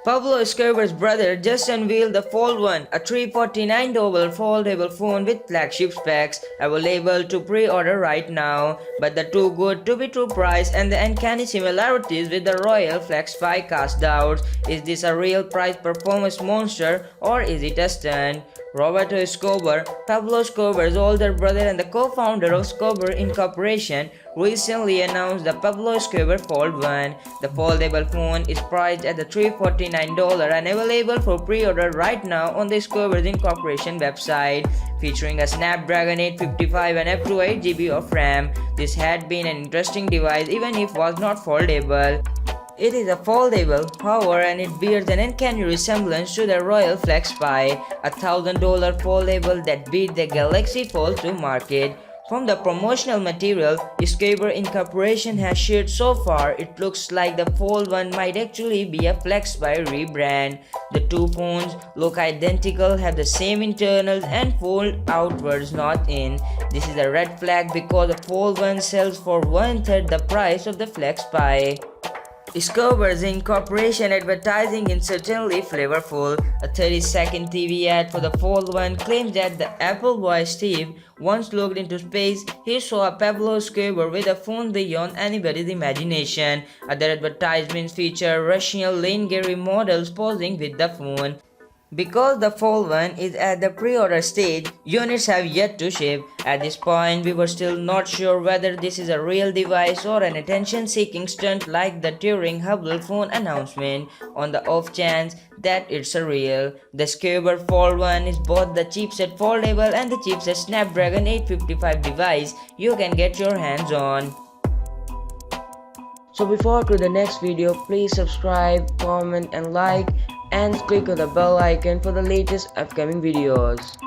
Pablo Escobar's brother just unveiled the Fold 1, a $349 foldable phone with flagship specs, available to pre-order right now. But the too good to be true price and the uncanny similarities with the Royole FlexPai cast doubts. Is this a real price performance monster or is it a stunt? Roberto Escobar, Pablo Escobar's older brother and the co-founder of Escobar Inc, recently announced the Pablo Escobar Fold 1. The foldable phone is priced at the $349 and available for pre-order right now on the Escobar Inc website. Featuring a Snapdragon 855 and up to 8GB of RAM, this had been an interesting device even if it was not foldable. It is a foldable, however, and it bears an uncanny resemblance to the Royole FlexPai, a $1,000 foldable that beat the Galaxy Fold 2 market. From the promotional material Escobar Inc has shared so far, it looks like the Fold 1 might actually be a FlexPai rebrand. The two phones look identical, have the same internals and fold outwards, not in. This is a red flag because the Fold 1 sells for 1/3 the price of the FlexPai. Escobar Inc advertising is certainly flavorful. A 30-second TV ad for the Fold 1 claims that the Apple boy Steve once looked into space. He saw a Pablo Escobar with a phone beyond anybody's imagination. Other advertisements feature Russian lingerie models posing with the phone. Because the Fold 1 is at the pre-order stage, units have yet to ship. At this point, we were still not sure whether this is a real device or an attention-seeking stunt like the Turing Hubble phone announcement. On the off chance that it's a real, the Escobar Fold 1 is both the chipset foldable and the chipset Snapdragon 855 device you can get your hands on. So before to the next video, please subscribe, comment and like, and click on the bell icon for the latest upcoming videos.